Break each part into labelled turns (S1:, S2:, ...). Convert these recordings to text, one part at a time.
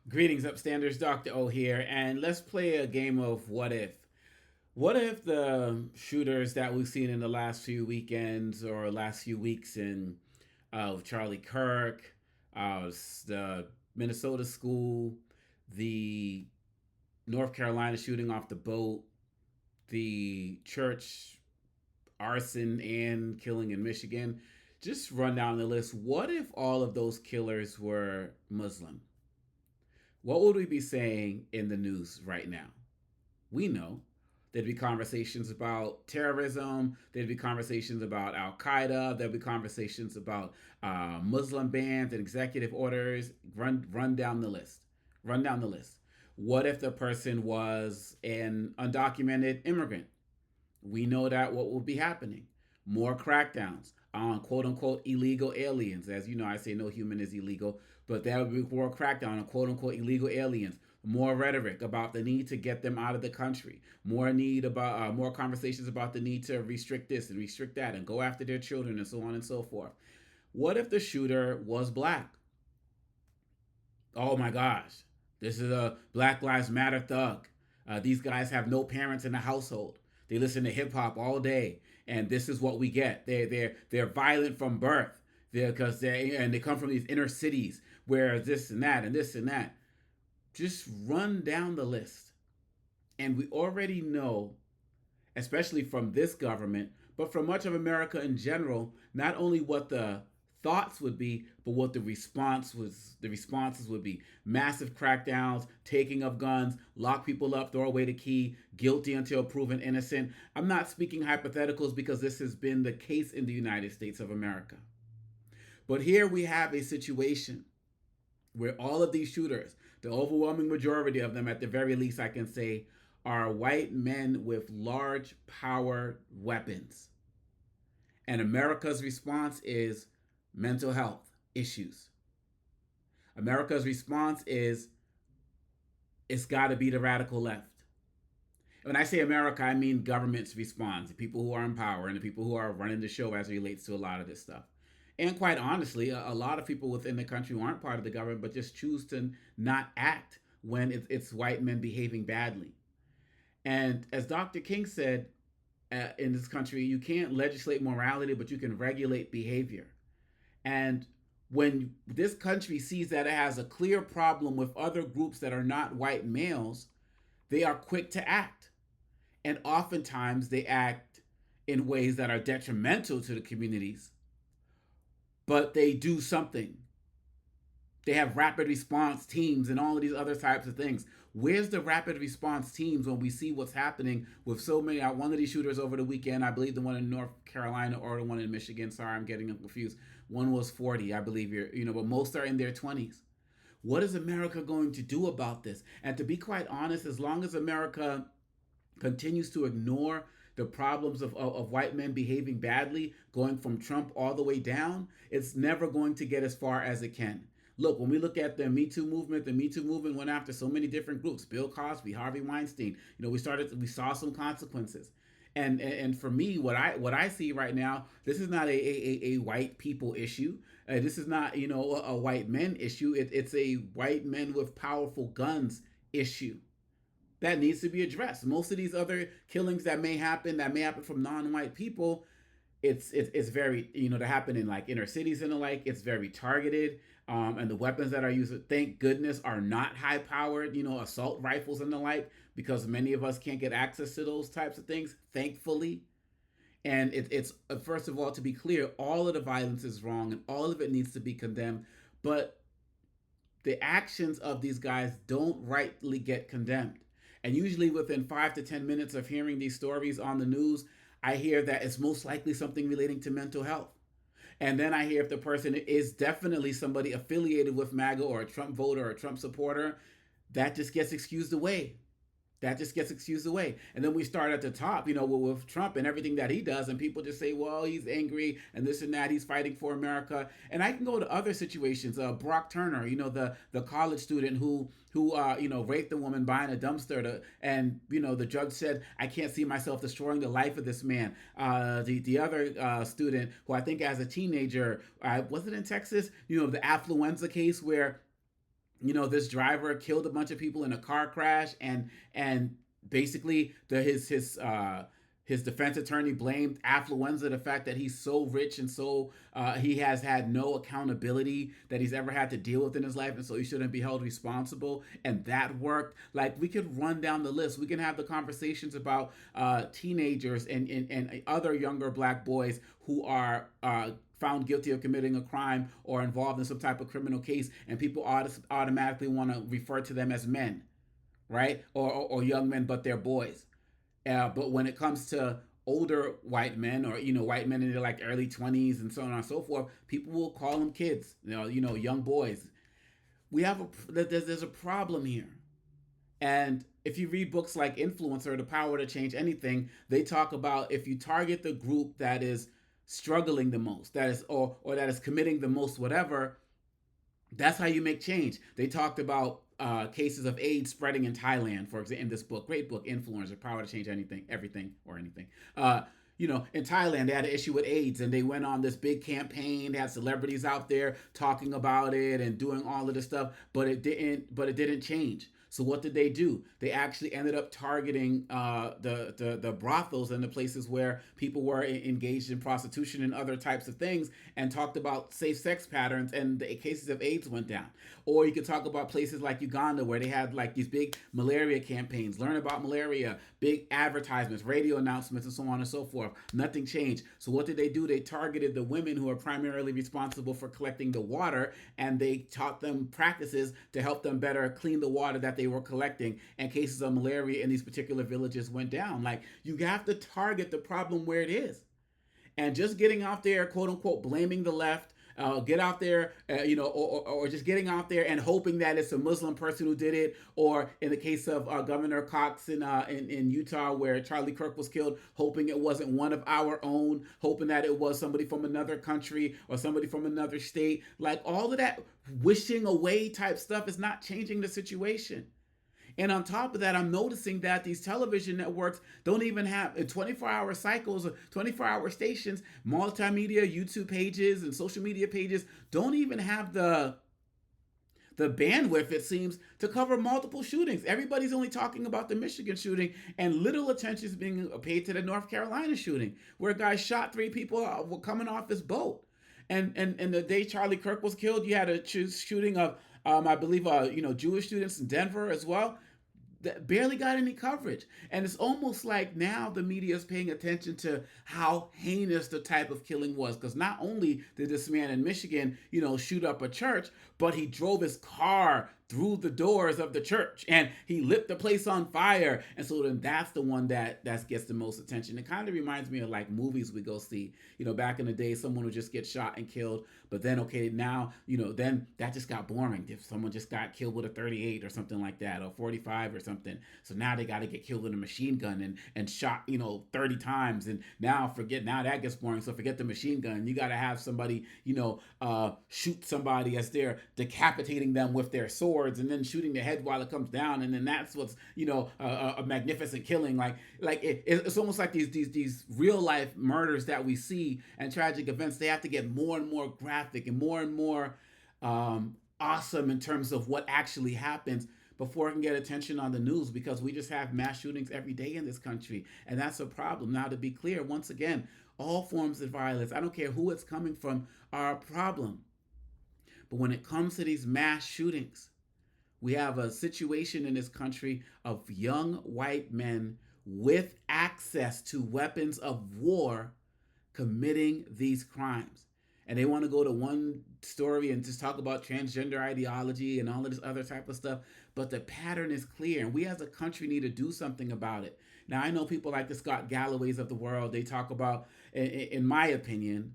S1: Greetings, upstanders. Dr. O here, and let's play a game of what if. What if the shooters that we've seen in the last few weekends or last few weeks in Charlie Kirk, the Minnesota school, the North Carolina shooting off the boat, the church arson and killing in Michigan, just run down the list. What if all of those killers were Muslim? What would we be saying in the news right now? We know there'd be conversations about terrorism, there'd be conversations about Al Qaeda, there'd be conversations about Muslim bans and executive orders. Run down the list. Run down the list. What if the person was an undocumented immigrant? We know that what will be happening. More crackdowns on quote unquote illegal aliens. As you know, I say no human is illegal, but there will be more crackdown on quote unquote illegal aliens. More rhetoric about the need to get them out of the country. More conversations about the need to restrict this and restrict that and go after their children and so on and so forth. What if the shooter was black? Oh my gosh, this is a Black Lives Matter thug. These guys have no parents in the household. They listen to hip hop all day, and this is what we get. They're violent from birth. Because they come from these inner cities where this and that and this and that. Just run down the list, and we already know, especially from this government, but from much of America in general, not only what the thoughts would be, but what the responses would be. Massive crackdowns, taking of guns, lock people up, throw away the key, guilty until proven innocent. I'm not speaking hypotheticals because this has been the case in the United States of America. But here we have a situation where all of these shooters, the overwhelming majority of them, at the very least, I can say, are white men with large power weapons. And America's response is mental health issues. America's response is it's got to be the radical left. When I say America, I mean government's response, the people who are in power and the people who are running the show as it relates to a lot of this stuff. And quite honestly, a lot of people within the country who aren't part of the government but just choose to not act when it's white men behaving badly. And as Dr. King said, in this country, you can't legislate morality, but you can regulate behavior. And when this country sees that it has a clear problem with other groups that are not white males, they are quick to act. And oftentimes they act in ways that are detrimental to the communities, but they do something. They have rapid response teams and all of these other types of things. Where's the rapid response teams when we see what's happening with so many? One of these shooters over the weekend, I believe the one in North Carolina or the one in Michigan. Sorry, I'm getting them confused. One was 40, I believe. But most are in their 20s. What is America going to do about this? And to be quite honest, as long as America continues to ignore the problems of white men behaving badly, going from Trump all the way down, it's never going to get as far as it can. Look, when we look at the Me Too movement, went after so many different groups: Bill Cosby, Harvey Weinstein. We saw some consequences. And for me, what I see right now, this is not a white people issue. This is not a white men issue. It's a white men with powerful guns issue that needs to be addressed. Most of these other killings that may happen from non-white people, it's very to happen in like inner cities and the like. It's very targeted, and the weapons that are used, thank goodness, are not high powered. Assault rifles and the like, because many of us can't get access to those types of things, thankfully. And it's first of all, to be clear, all of the violence is wrong and all of it needs to be condemned. But the actions of these guys don't rightly get condemned. And usually within 5 to 10 minutes of hearing these stories on the news, I hear that it's most likely something relating to mental health. And then I hear if the person is definitely somebody affiliated with MAGA or a Trump voter or a Trump supporter, that just gets excused away. And then we start at the top, with Trump and everything that he does, and people just say, well, he's angry and this and that, he's fighting for America. And I can go to other situations. Brock Turner, the college student who raped the woman behind a dumpster, and the judge said, I can't see myself destroying the life of this man. The other student who I think as a teenager, was it in Texas, the affluenza case where this driver killed a bunch of people in a car crash, and basically his defense attorney blamed affluenza, the fact that he's so rich and so he has had no accountability that he's ever had to deal with in his life, and so he shouldn't be held responsible. And that worked. Like, we could run down the list. We can have the conversations about teenagers and other younger black boys who are found guilty of committing a crime or involved in some type of criminal case, and people automatically want to refer to them as men, right? Or young men, but they're boys. But when it comes to older white men, or white men in their like early 20s and so on and so forth, people will call them kids, young boys. There's a problem here. And if you read books like Influencer, The Power to Change Anything, they talk about if you target the group that is struggling the most, that is or that is committing the most whatever, that's how you make change. They talked about cases of AIDS spreading in Thailand, for example, in this book. Great book, Influencer, Power to Change Anything, Everything, or Anything. In Thailand, they had an issue with AIDS, and they went on this big campaign. They had celebrities out there talking about it and doing all of this stuff, but it didn't change. So what did they do? They actually ended up targeting the brothels and the places where people were engaged in prostitution and other types of things, and talked about safe sex patterns, and the cases of AIDS went down. Or you could talk about places like Uganda, where they had like these big malaria campaigns, learn about malaria, big advertisements, radio announcements, and so on and so forth. Nothing changed. So what did they do? They targeted the women who are primarily responsible for collecting the water, and they taught them practices to help them better clean the water that they were collecting, and cases of malaria in these particular villages went down. Like, you have to target the problem where it is. And just getting out there, quote unquote, blaming the left, get out there, or just getting out there and hoping that it's a Muslim person who did it, or in the case of Governor Cox in Utah, where Charlie Kirk was killed, hoping it wasn't one of our own, hoping that it was somebody from another country or somebody from another state. Like, all of that wishing away type stuff is not changing the situation. And on top of that, I'm noticing that these television networks don't even have 24-hour cycles, 24-hour stations, multimedia, YouTube pages, and social media pages don't even have the bandwidth, it seems, to cover multiple shootings. Everybody's only talking about the Michigan shooting, and little attention is being paid to the North Carolina shooting, where a guy shot 3 people coming off his boat. And the day Charlie Kirk was killed, you had a shooting of I believe, Jewish students in Denver as well, that barely got any coverage. And it's almost like now the media is paying attention to how heinous the type of killing was. Because not only did this man in Michigan, shoot up a church, but he drove his car through the doors of the church and he lit the place on fire. And so then that's the one that gets the most attention. It kind of reminds me of like movies we go see. Back in the day, someone would just get shot and killed, but then okay, now then that just got boring. If someone just got killed with a 38 or something like that, or 45 or something, so now they got to get killed with a machine gun and shot 30 times, and now that gets boring. So forget the machine gun. You got to have somebody shoot somebody as they're decapitating them with their swords, and then shooting the head while it comes down, and then that's what's a magnificent killing. It's almost like these real life murders that we see and tragic events. They have to get more and more graphic and more awesome in terms of what actually happens before it can get attention on the news, because we just have mass shootings every day in this country, and that's a problem. Now, to be clear, once again, all forms of violence, I don't care who it's coming from, are a problem. But when it comes to these mass shootings, we have a situation in this country of young white men with access to weapons of war committing these crimes. And they want to go to one story and just talk about transgender ideology and all of this other type of stuff. But the pattern is clear, and we as a country need to do something about it. Now, I know people like the Scott Galloways of the world, they talk about, in my opinion,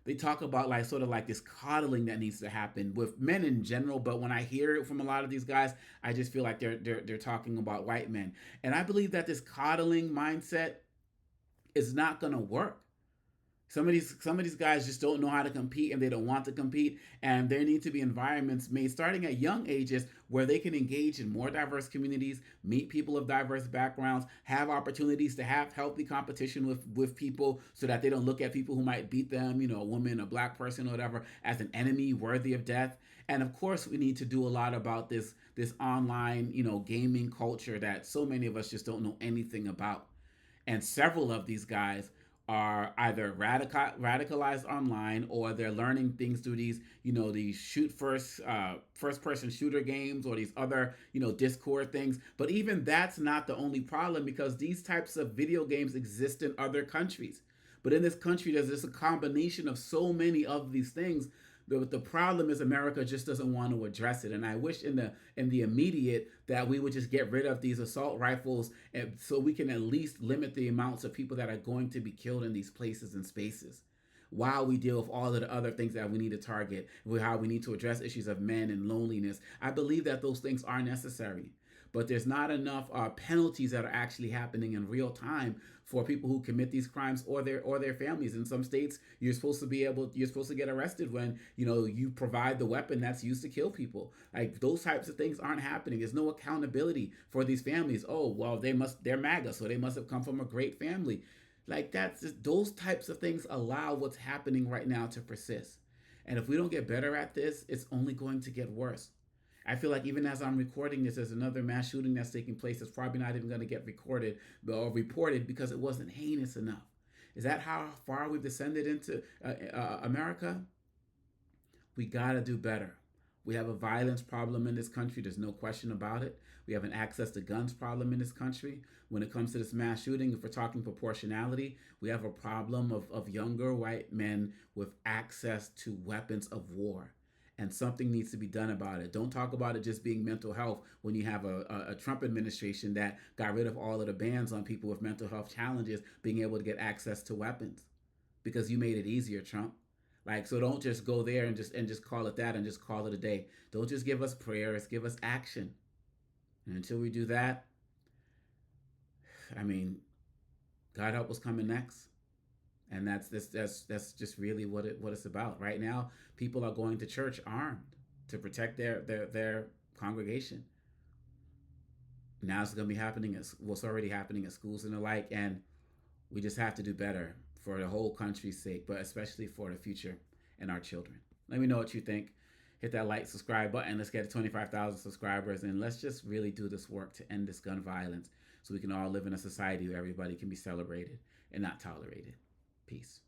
S1: they talk about like sort of like this coddling that needs to happen with men in general. But when I hear it from a lot of these guys, I just feel like they're talking about white men. And I believe that this coddling mindset is not going to work. Some of these guys just don't know how to compete, and they don't want to compete, and there need to be environments made starting at young ages where they can engage in more diverse communities, meet people of diverse backgrounds, have opportunities to have healthy competition with people, so that they don't look at people who might beat them, a woman, a black person, or whatever, as an enemy worthy of death. And of course, we need to do a lot about this online, gaming culture that so many of us just don't know anything about. And several of these guys are either radicalized online, or they're learning things through these shoot first person shooter games, or these other Discord things. But even that's not the only problem, because these types of video games exist in other countries. But in this country, there's just a combination of so many of these things. The problem is America just doesn't want to address it, and I wish in the immediate that we would just get rid of these assault rifles, and so we can at least limit the amounts of people that are going to be killed in these places and spaces, while we deal with all of the other things that we need to target, with how we need to address issues of men and loneliness. I believe that those things are necessary, but there's not enough penalties that are actually happening in real time for people who commit these crimes, or their families. In some states, you're supposed to get arrested when you provide the weapon that's used to kill people. Like, those types of things aren't happening. There's no accountability for these families. Oh well, they're MAGA, so they must have come from a great family. Like, that's just, those types of things allow what's happening right now to persist. And if we don't get better at this, it's only going to get worse. I feel like even as I'm recording this, there's another mass shooting that's taking place that's probably not even going to get recorded or reported because it wasn't heinous enough. Is that how far we've descended into America? We got to do better. We have a violence problem in this country. There's no question about it. We have an access to guns problem in this country. When it comes to this mass shooting, if we're talking proportionality, we have a problem of younger white men with access to weapons of war. And something needs to be done about it. Don't talk about it just being mental health when you have a Trump administration that got rid of all of the bans on people with mental health challenges being able to get access to weapons, because you made it easier, Trump. Like, so don't just go there and just call it that and just call it a day. Don't just give us prayers, give us action. And until we do that, I mean, God help us coming next. And that's just really what it's about. Right now, people are going to church armed to protect their congregation. Now it's going to be happening it's already happening at schools and the like, and we just have to do better for the whole country's sake, but especially for the future and our children. Let me know what you think. Hit that like, subscribe button. Let's get to 25,000 subscribers, and let's just really do this work to end this gun violence, so we can all live in a society where everybody can be celebrated and not tolerated. Peace.